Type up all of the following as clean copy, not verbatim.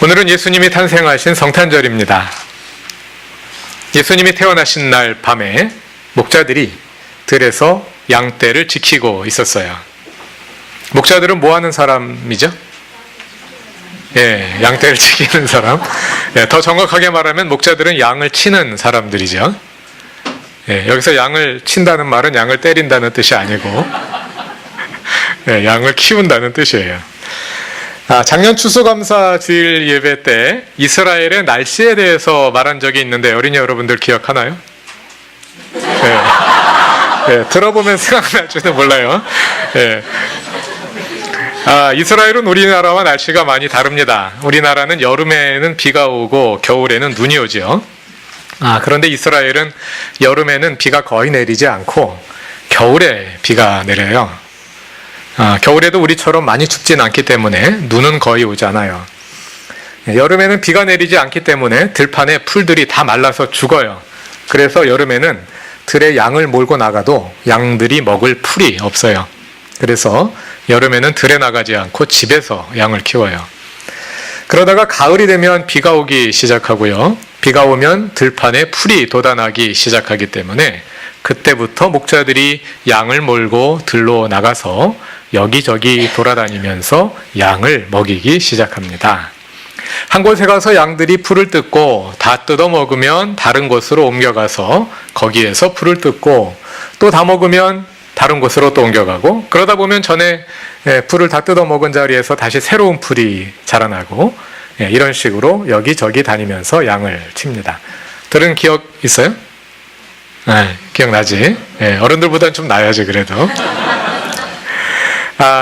오늘은 예수님이 탄생하신 성탄절입니다. 예수님이 태어나신 날 밤에 목자들이 들에서 양떼를 지키고 있었어요. 목자들은 뭐 하는 사람이죠? 양떼를 지키는 사람. 더 정확하게 말하면 목자들은 양을 치는 사람들이죠. 여기서 양을 친다는 말은 양을 때린다는 뜻이 아니고 양을 키운다는 뜻이에요. 작년 추수감사 주일 예배 때 이스라엘의 날씨에 대해서 말한 적이 있는데 어린이 여러분들 기억하나요? 들어보면 생각날지도 몰라요. 이스라엘은 우리나라와 날씨가 많이 다릅니다. 우리나라는 여름에는 비가 오고 겨울에는 눈이 오죠. 그런데 이스라엘은 여름에는 비가 거의 내리지 않고 겨울에 비가 내려요. 겨울에도 우리처럼 많이 춥진 않기 때문에 눈은 거의 오지 않아요. 여름에는 비가 내리지 않기 때문에 들판에 풀들이 다 말라서 죽어요. 그래서 여름에는 들에 양을 몰고 나가도 양들이 먹을 풀이 없어요. 그래서 여름에는 들에 나가지 않고 집에서 양을 키워요. 그러다가 가을이 되면 비가 오기 시작하고요. 비가 오면 들판에 풀이 돋아나기 시작하기 때문에 그때부터 목자들이 양을 몰고 들로 나가서 여기저기 돌아다니면서 양을 먹이기 시작합니다. 한 곳에 가서 양들이 풀을 뜯고 다 뜯어 먹으면 다른 곳으로 옮겨가서 거기에서 풀을 뜯고 또 다 먹으면 다른 곳으로 또 옮겨가고 그러다 보면 전에 풀을 다 뜯어 먹은 자리에서 다시 새로운 풀이 자라나고 이런 식으로 여기저기 다니면서 양을 칩니다. 들은 기억 있어요? 기억나지? 어른들보다는 좀 나야지 그래도.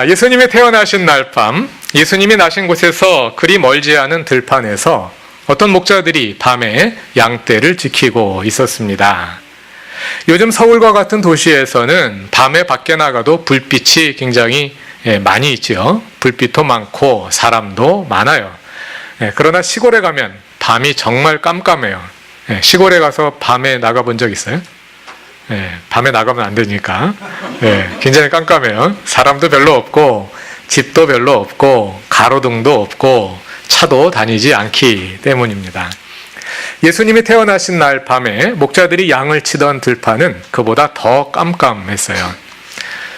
예수님이 태어나신 날 밤 예수님이 나신 곳에서 그리 멀지 않은 들판에서 어떤 목자들이 밤에 양떼를 지키고 있었습니다. 요즘 서울과 같은 도시에서는 밤에 밖에 나가도 불빛이 굉장히 많이 있죠. 불빛도 많고 사람도 많아요. 그러나 시골에 가면 밤이 정말 깜깜해요. 시골에 가서 밤에 나가본 적 있어요? 밤에 나가면 안 되니까. 굉장히 깜깜해요. 사람도 별로 없고 집도 별로 없고 가로등도 없고 차도 다니지 않기 때문입니다. 예수님이 태어나신 날 밤에 목자들이 양을 치던 들판은 그보다 더 깜깜했어요.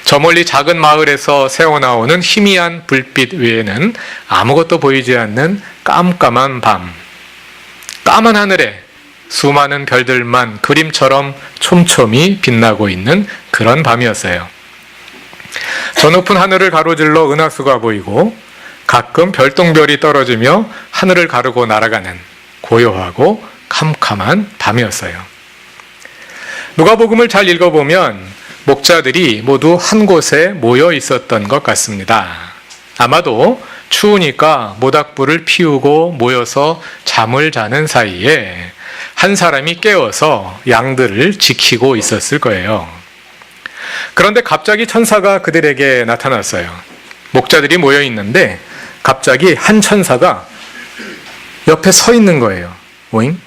저 멀리 작은 마을에서 새어나오는 희미한 불빛 외에는 아무것도 보이지 않는 깜깜한 밤. 까만 하늘에 수많은 별들만 그림처럼 촘촘히 빛나고 있는 그런 밤이었어요. 저 높은 하늘을 가로질러 은하수가 보이고 가끔 별똥별이 떨어지며 하늘을 가르고 날아가는 고요하고 캄캄한 밤이었어요. 누가복음을 잘 읽어보면 목자들이 모두 한 곳에 모여 있었던 것 같습니다. 아마도 추우니까 모닥불을 피우고 모여서 잠을 자는 사이에 한 사람이 깨어서 양들을 지키고 있었을 거예요. 그런데 갑자기 천사가 그들에게 나타났어요. 목자들이 모여 있는데 갑자기 한 천사가 옆에 서 있는 거예요. 오잉?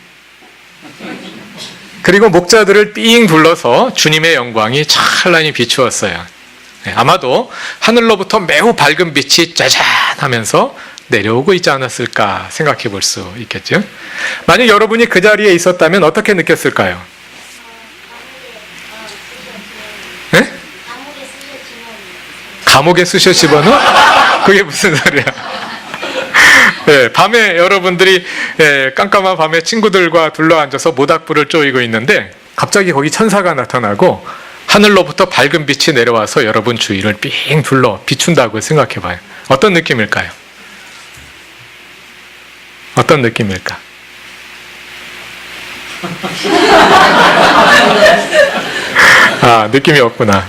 그리고 목자들을 삥 둘러서 주님의 영광이 찬란히 비추었어요. 아마도 하늘로부터 매우 밝은 빛이 짜잔하면서 내려오고 있지 않았을까 생각해 볼 수 있겠죠. 만약 여러분이 그 자리에 있었다면 어떻게 느꼈을까요? 감옥에 쑤셔 집어넣어? 그게 무슨 소리야? 밤에 여러분들이 깜깜한 밤에 친구들과 둘러앉아서 모닥불을 쪼이고 있는데 갑자기 거기 천사가 나타나고 하늘로부터 밝은 빛이 내려와서 여러분 주위를 삥 둘러 비춘다고 생각해 봐요. 어떤 느낌일까요? 어떤 느낌일까? 느낌이 없구나.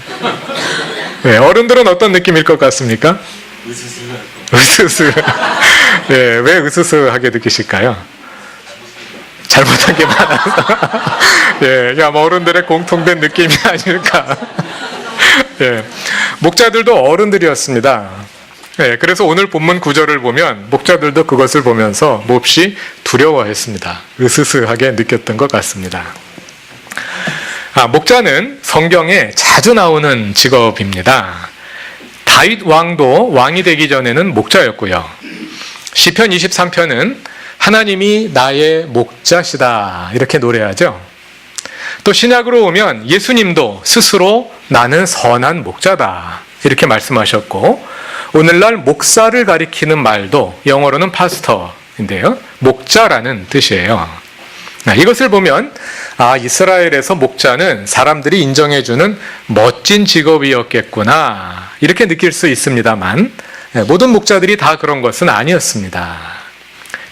어른들은 어떤 느낌일 것 같습니까? 으스스. 왜 으스스하게 느끼실까요? 잘못한 게 많아서. 아마 어른들의 공통된 느낌이 아닐까. 목자들도 어른들이었습니다. 그래서 오늘 본문 구절을 보면 목자들도 그것을 보면서 몹시 두려워했습니다. 으스스하게 느꼈던 것 같습니다. 목자는 성경에 자주 나오는 직업입니다. 다윗 왕도 왕이 되기 전에는 목자였고요. 시편 23편은 하나님이 나의 목자시다 이렇게 노래하죠. 또 신약으로 오면 예수님도 스스로 나는 선한 목자다 이렇게 말씀하셨고, 오늘날 목사를 가리키는 말도 영어로는 파스터인데요, 목자라는 뜻이에요. 이것을 보면 이스라엘에서 목자는 사람들이 인정해주는 멋진 직업이었겠구나 이렇게 느낄 수 있습니다만, 모든 목자들이 다 그런 것은 아니었습니다.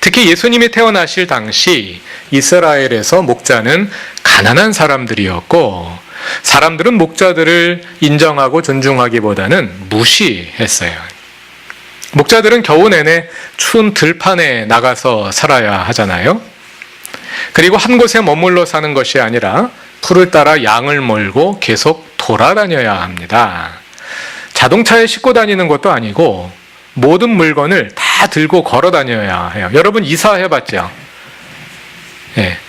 특히 예수님이 태어나실 당시 이스라엘에서 목자는 가난한 사람들이었고, 사람들은 목자들을 인정하고 존중하기보다는 무시했어요. 목자들은 겨우 내내 추운 들판에 나가서 살아야 하잖아요. 그리고 한 곳에 머물러 사는 것이 아니라 풀을 따라 양을 몰고 계속 돌아다녀야 합니다. 자동차에 싣고 다니는 것도 아니고 모든 물건을 다 들고 걸어 다녀야 해요. 여러분 이사해봤죠?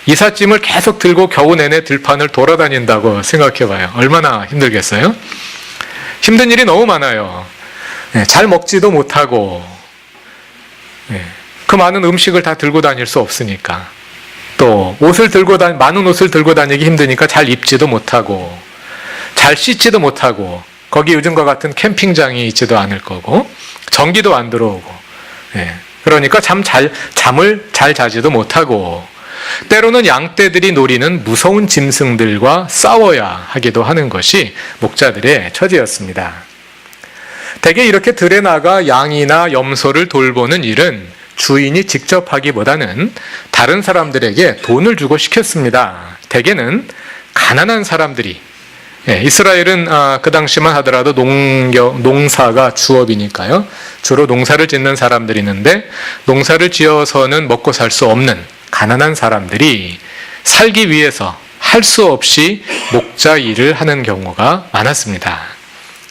이삿짐을 계속 들고 겨우 내내 들판을 돌아다닌다고 생각해봐요. 얼마나 힘들겠어요? 힘든 일이 너무 많아요. 잘 먹지도 못하고, 그 많은 음식을 다 들고 다닐 수 없으니까, 또 많은 옷을 들고 다니기 힘드니까 잘 입지도 못하고, 잘 씻지도 못하고, 거기 요즘과 같은 캠핑장이 있지도 않을 거고, 전기도 안 들어오고, 그러니까 잠을 잘 자지도 못하고, 때로는 양떼들이 노리는 무서운 짐승들과 싸워야 하기도 하는 것이 목자들의 처지였습니다. 대개 이렇게 들에 나가 양이나 염소를 돌보는 일은 주인이 직접 하기보다는 다른 사람들에게 돈을 주고 시켰습니다. 대개는 가난한 사람들이, 이스라엘은 그 당시만 하더라도 농사가 주업이니까요. 주로 농사를 짓는 사람들이 있는데, 농사를 지어서는 먹고 살 수 없는 가난한 사람들이 살기 위해서 할 수 없이 목자 일을 하는 경우가 많았습니다.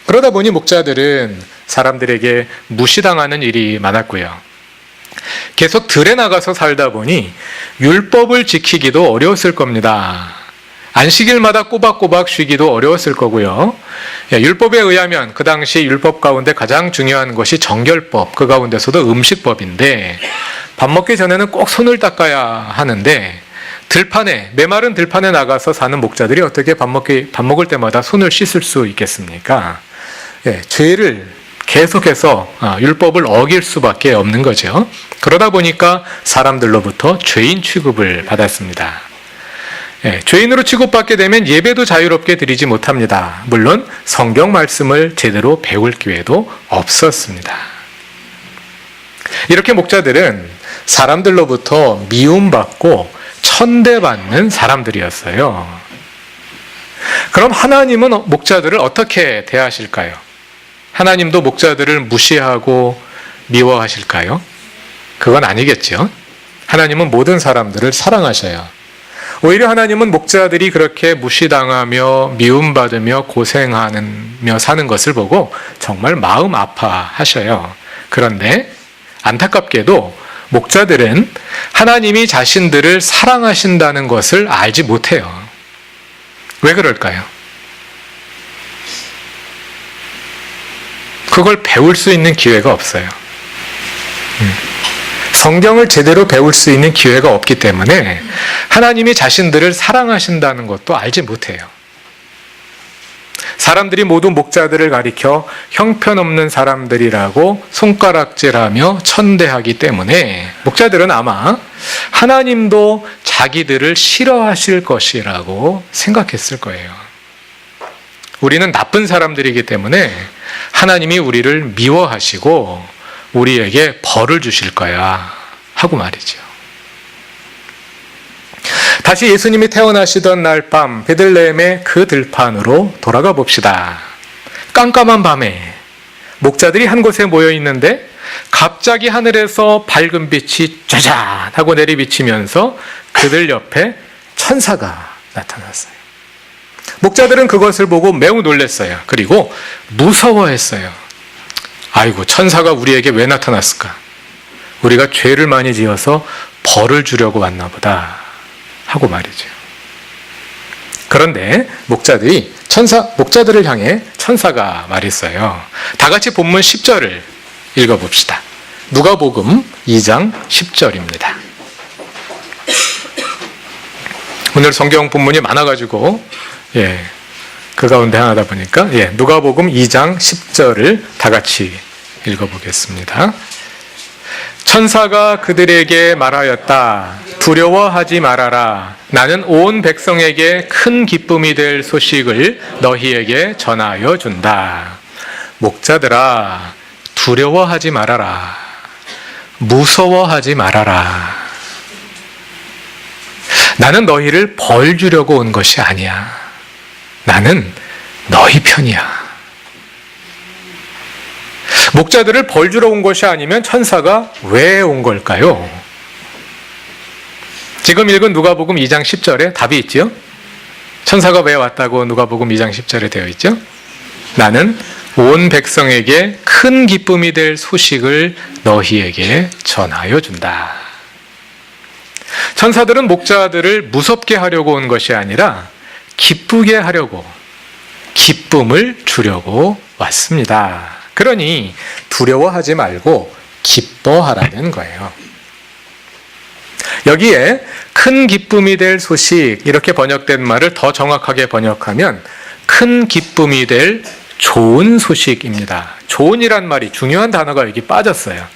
그러다 보니 목자들은 사람들에게 무시당하는 일이 많았고요. 계속 들에 나가서 살다 보니 율법을 지키기도 어려웠을 겁니다. 안식일마다 꼬박꼬박 쉬기도 어려웠을 거고요. 율법에 의하면 그 당시 율법 가운데 가장 중요한 것이 정결법, 그 가운데서도 음식법인데, 밥 먹기 전에는 꼭 손을 닦아야 하는데, 메마른 들판에 나가서 사는 목자들이 어떻게 밥 먹을 때마다 손을 씻을 수 있겠습니까? 죄를 계속해서 율법을 어길 수밖에 없는 거죠. 그러다 보니까 사람들로부터 죄인 취급을 받았습니다. 죄인으로 취급받게 되면 예배도 자유롭게 드리지 못합니다. 물론 성경 말씀을 제대로 배울 기회도 없었습니다. 이렇게 목자들은 사람들로부터 미움받고 천대받는 사람들이었어요. 그럼 하나님은 목자들을 어떻게 대하실까요? 하나님도 목자들을 무시하고 미워하실까요? 그건 아니겠죠. 하나님은 모든 사람들을 사랑하셔요. 오히려 하나님은 목자들이 그렇게 무시당하며 미움받으며 고생하며 사는 것을 보고 정말 마음 아파하셔요. 그런데 안타깝게도 목자들은 하나님이 자신들을 사랑하신다는 것을 알지 못해요. 왜 그럴까요? 그걸 배울 수 있는 기회가 없어요. 성경을 제대로 배울 수 있는 기회가 없기 때문에 하나님이 자신들을 사랑하신다는 것도 알지 못해요. 사람들이 모두 목자들을 가리켜 형편없는 사람들이라고 손가락질하며 천대하기 때문에 목자들은 아마 하나님도 자기들을 싫어하실 것이라고 생각했을 거예요. 우리는 나쁜 사람들이기 때문에 하나님이 우리를 미워하시고 우리에게 벌을 주실 거야 하고 말이죠. 다시 예수님이 태어나시던 날 밤 베들레헴의 그 들판으로 돌아가 봅시다. 깜깜한 밤에 목자들이 한 곳에 모여 있는데 갑자기 하늘에서 밝은 빛이 짜잔 하고 내리비치면서 그들 옆에 천사가 나타났어요. 목자들은 그것을 보고 매우 놀랐어요. 그리고 무서워했어요. 아이고, 천사가 우리에게 왜 나타났을까? 우리가 죄를 많이 지어서 벌을 주려고 왔나 보다 하고 말이죠. 그런데 목자들을 향해 천사가 말했어요. 다 같이 본문 10절을 읽어봅시다. 누가복음 2장 10절입니다. 오늘 성경 본문이 많아가지고 그 가운데 하나다 보니까 누가복음 2장 10절을 다 같이 읽어보겠습니다. 천사가 그들에게 말하였다. 두려워하지 말아라. 나는 온 백성에게 큰 기쁨이 될 소식을 너희에게 전하여 준다. 목자들아, 두려워하지 말아라. 무서워하지 말아라. 나는 너희를 벌 주려고 온 것이 아니야. 나는 너희 편이야. 목자들을 벌 주러 온 것이 아니면 천사가 왜 온 걸까요? 지금 읽은 누가복음 2장 10절에 답이 있죠? 천사가 왜 왔다고 누가복음 2장 10절에 되어 있죠? 나는 온 백성에게 큰 기쁨이 될 소식을 너희에게 전하여 준다. 천사들은 목자들을 무섭게 하려고 온 것이 아니라 기쁘게 하려고, 기쁨을 주려고 왔습니다. 그러니 두려워하지 말고 기뻐하라는 거예요. 여기에 큰 기쁨이 될 소식, 이렇게 번역된 말을 더 정확하게 번역하면 큰 기쁨이 될 좋은 소식입니다. 좋은이란 말이 중요한 단어가 여기 빠졌어요.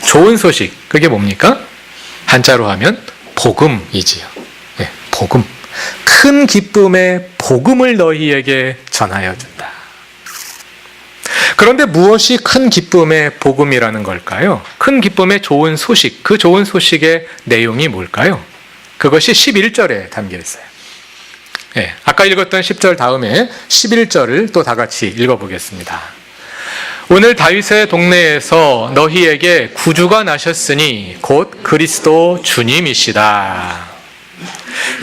좋은 소식, 그게 뭡니까? 한자로 하면 복음이지요. 복음. 큰 기쁨의 복음을 너희에게 전하여 준다. 그런데 무엇이 큰 기쁨의 복음이라는 걸까요? 큰 기쁨의 좋은 소식, 그 좋은 소식의 내용이 뭘까요? 그것이 11절에 담겨 있어요. 아까 읽었던 10절 다음에 11절을 또 다 같이 읽어보겠습니다. 오늘 다윗의 동네에서 너희에게 구주가 나셨으니 곧 그리스도 주님이시다.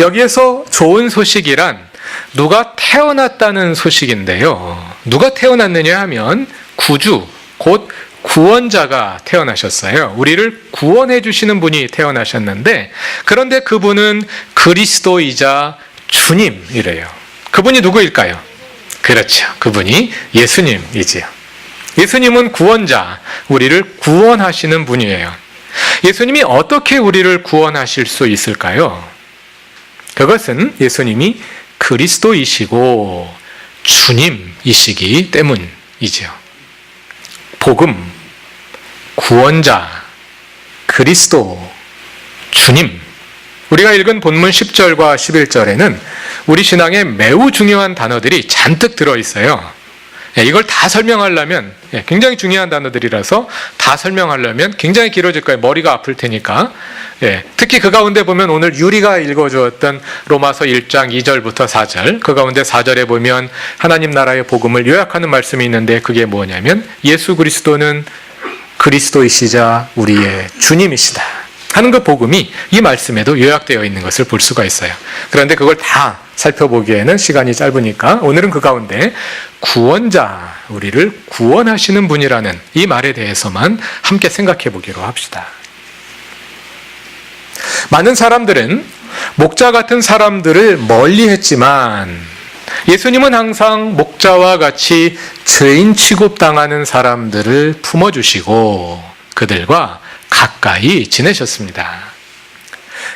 여기에서 좋은 소식이란 누가 태어났다는 소식인데요. 누가 태어났느냐 하면 구주, 곧 구원자가 태어나셨어요. 우리를 구원해 주시는 분이 태어나셨는데, 그런데 그분은 그리스도이자 주님이래요. 그분이 누구일까요? 그렇죠. 그분이 예수님이지요. 예수님은 구원자, 우리를 구원하시는 분이에요. 예수님이 어떻게 우리를 구원하실 수 있을까요? 그것은 예수님이 그리스도이시고 주님이시기 때문이지요. 복음, 구원자, 그리스도, 주님. 우리가 읽은 본문 10절과 11절에는 우리 신앙에 매우 중요한 단어들이 잔뜩 들어있어요. 이걸 다 설명하려면, 굉장히 중요한 단어들이라서 다 설명하려면 굉장히 길어질 거예요. 머리가 아플 테니까. 특히 그 가운데 보면 오늘 유리가 읽어주었던 로마서 1장 2절부터 4절, 그 가운데 4절에 보면 하나님 나라의 복음을 요약하는 말씀이 있는데, 그게 뭐냐면 예수 그리스도는 그리스도이시자 우리의 주님이시다 하는 그 복음이 이 말씀에도 요약되어 있는 것을 볼 수가 있어요. 그런데 그걸 다 살펴보기에는 시간이 짧으니까 오늘은 그 가운데 구원자, 우리를 구원하시는 분이라는 이 말에 대해서만 함께 생각해 보기로 합시다. 많은 사람들은 목자 같은 사람들을 멀리했지만 예수님은 항상 목자와 같이 죄인 취급당하는 사람들을 품어주시고 그들과 가까이 지내셨습니다.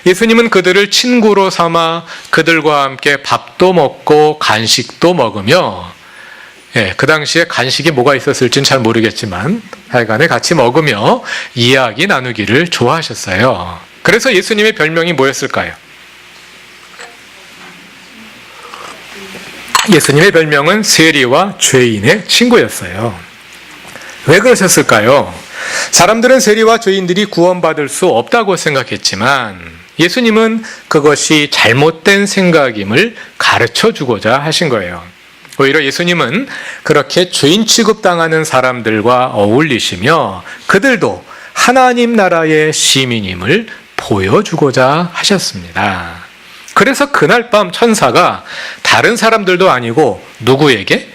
예수님은 그들을 친구로 삼아 그들과 함께 밥도 먹고 간식도 먹으며, 그 당시에 간식이 뭐가 있었을지는 잘 모르겠지만 하여간에 같이 먹으며 이야기 나누기를 좋아하셨어요. 그래서 예수님의 별명이 뭐였을까요? 예수님의 별명은 세리와 죄인의 친구였어요. 왜 그러셨을까요? 사람들은 세리와 죄인들이 구원받을 수 없다고 생각했지만 예수님은 그것이 잘못된 생각임을 가르쳐 주고자 하신 거예요. 오히려 예수님은 그렇게 죄인 취급당하는 사람들과 어울리시며 그들도 하나님 나라의 시민임을 보여주고자 하셨습니다. 그래서 그날 밤 천사가 다른 사람들도 아니고 누구에게?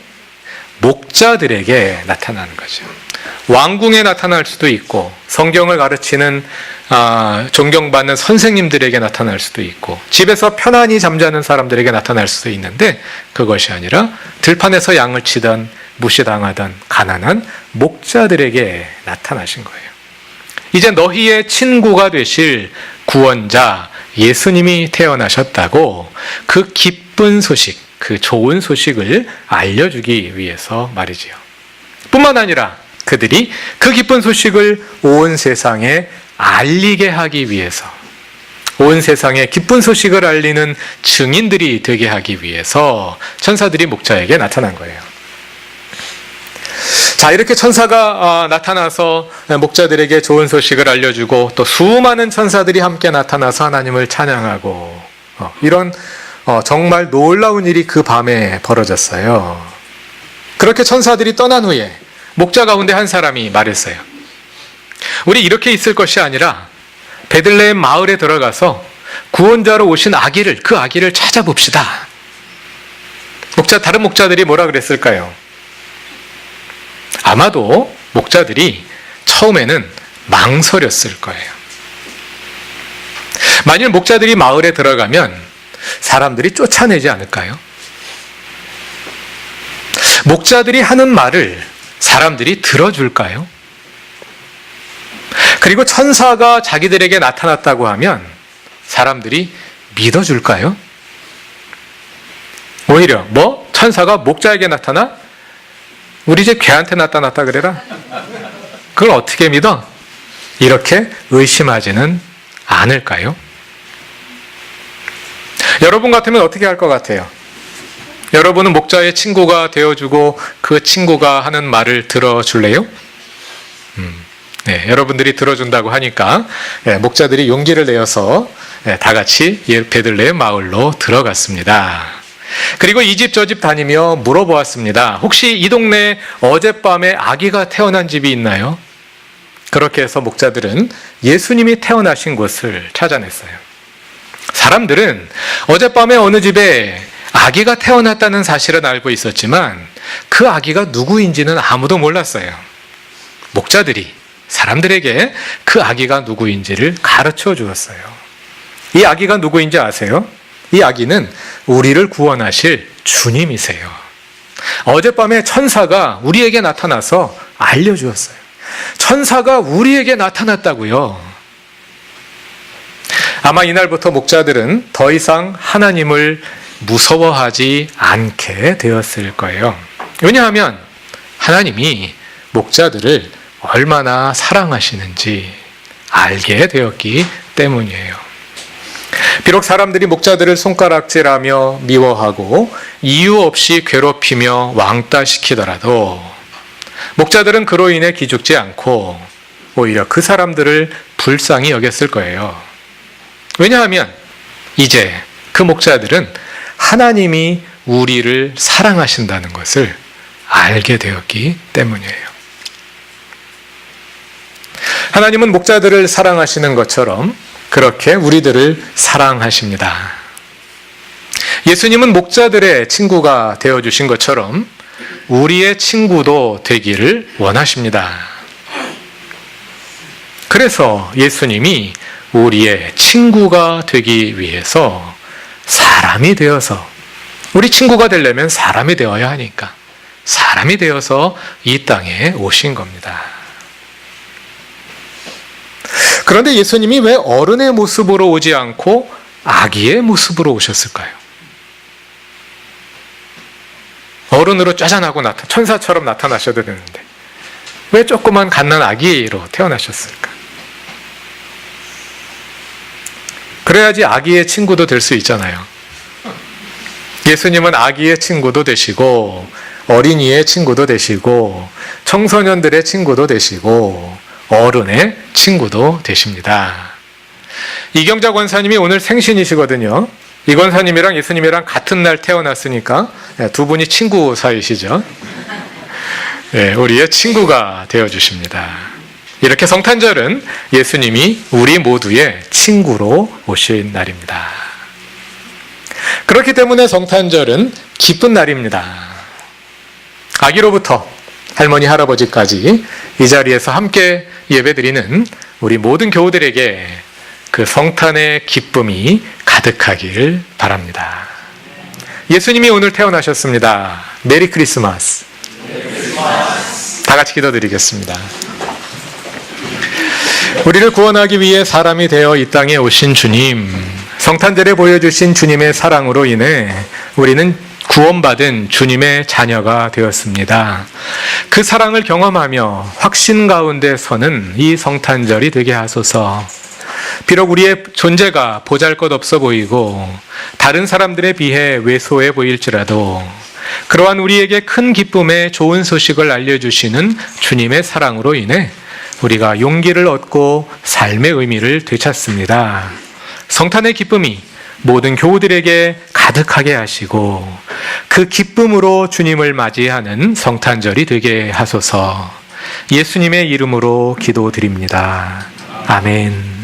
목자들에게 나타나는 거죠. 왕궁에 나타날 수도 있고 성경을 가르치는 존경받는 선생님들에게 나타날 수도 있고 집에서 편안히 잠자는 사람들에게 나타날 수도 있는데 그것이 아니라 들판에서 양을 치던 무시당하던 가난한 목자들에게 나타나신 거예요. 이제 너희의 친구가 되실 구원자 예수님이 태어나셨다고 그 기쁜 소식, 그 좋은 소식을 알려주기 위해서 말이지요. 뿐만 아니라 그들이 그 기쁜 소식을 온 세상에 알리게 하기 위해서, 온 세상에 기쁜 소식을 알리는 증인들이 되게 하기 위해서 천사들이 목자에게 나타난 거예요. 자, 이렇게 천사가 나타나서 목자들에게 좋은 소식을 알려주고 또 수많은 천사들이 함께 나타나서 하나님을 찬양하고 이런 정말 놀라운 일이 그 밤에 벌어졌어요. 그렇게 천사들이 떠난 후에 목자 가운데 한 사람이 말했어요. 우리 이렇게 있을 것이 아니라 베들레헴 마을에 들어가서 구원자로 오신 아기를, 그 아기를 찾아봅시다. 다른 목자들이 뭐라 그랬을까요? 아마도 목자들이 처음에는 망설였을 거예요. 만일 목자들이 마을에 들어가면 사람들이 쫓아내지 않을까요? 목자들이 하는 말을 사람들이 들어줄까요? 그리고 천사가 자기들에게 나타났다고 하면 사람들이 믿어줄까요? 오히려 천사가 목자에게 나타나? 우리 집 개한테 나타났다 그래라? 그걸 어떻게 믿어? 이렇게 의심하지는 않을까요? 여러분 같으면 어떻게 할 것 같아요? 여러분은 목자의 친구가 되어주고 그 친구가 하는 말을 들어줄래요? 네, 여러분들이 들어준다고 하니까 목자들이 용기를 내어서 다 같이 베들레헴 마을로 들어갔습니다. 그리고 이 집 저 집 다니며 물어보았습니다. 혹시 이 동네에 어젯밤에 아기가 태어난 집이 있나요? 그렇게 해서 목자들은 예수님이 태어나신 곳을 찾아냈어요. 사람들은 어젯밤에 어느 집에 아기가 태어났다는 사실은 알고 있었지만 그 아기가 누구인지는 아무도 몰랐어요. 목자들이 사람들에게 그 아기가 누구인지를 가르쳐 주었어요. 이 아기가 누구인지 아세요? 이 아기는 우리를 구원하실 주님이세요. 어젯밤에 천사가 우리에게 나타나서 알려주었어요. 천사가 우리에게 나타났다고요. 아마 이날부터 목자들은 더 이상 하나님을 무서워하지 않게 되었을 거예요. 왜냐하면 하나님이 목자들을 얼마나 사랑하시는지 알게 되었기 때문이에요. 비록 사람들이 목자들을 손가락질하며 미워하고 이유 없이 괴롭히며 왕따시키더라도 목자들은 그로 인해 기죽지 않고 오히려 그 사람들을 불쌍히 여겼을 거예요. 왜냐하면 이제 그 목자들은 하나님이 우리를 사랑하신다는 것을 알게 되었기 때문이에요. 하나님은 목자들을 사랑하시는 것처럼 그렇게 우리들을 사랑하십니다. 예수님은 목자들의 친구가 되어주신 것처럼 우리의 친구도 되기를 원하십니다. 그래서 예수님이 우리의 친구가 되기 위해서 사람이 되어서, 우리 친구가 되려면 사람이 되어야 하니까 사람이 되어서 이 땅에 오신 겁니다. 그런데 예수님이 왜 어른의 모습으로 오지 않고 아기의 모습으로 오셨을까요? 어른으로 짜잔하고 천사처럼 나타나셔도 되는데 왜 조그만 갓난 아기로 태어나셨을까? 그래야지 아기의 친구도 될 수 있잖아요. 예수님은 아기의 친구도 되시고 어린이의 친구도 되시고 청소년들의 친구도 되시고 어른의 친구도 되십니다. 이경자 권사님이 오늘 생신이시거든요. 이 권사님이랑 예수님이랑 같은 날 태어났으니까 두 분이 친구 사이시죠. 네, 우리의 친구가 되어주십니다. 이렇게 성탄절은 예수님이 우리 모두의 친구로 오신 날입니다. 그렇기 때문에 성탄절은 기쁜 날입니다. 아기로부터 할머니, 할아버지까지 이 자리에서 함께 예배드리는 우리 모든 교우들에게 그 성탄의 기쁨이 가득하길 바랍니다. 예수님이 오늘 태어나셨습니다. 메리 크리스마스. 다 같이 기도드리겠습니다. 우리를 구원하기 위해 사람이 되어 이 땅에 오신 주님, 성탄절에 보여주신 주님의 사랑으로 인해 우리는 구원받은 주님의 자녀가 되었습니다. 그 사랑을 경험하며 확신 가운데 서는 이 성탄절이 되게 하소서. 비록 우리의 존재가 보잘것없어 보이고 다른 사람들에 비해 왜소해 보일지라도 그러한 우리에게 큰 기쁨의 좋은 소식을 알려주시는 주님의 사랑으로 인해 우리가 용기를 얻고 삶의 의미를 되찾습니다. 성탄의 기쁨이 모든 교우들에게 가득하게 하시고 그 기쁨으로 주님을 맞이하는 성탄절이 되게 하소서. 예수님의 이름으로 기도드립니다. 아멘.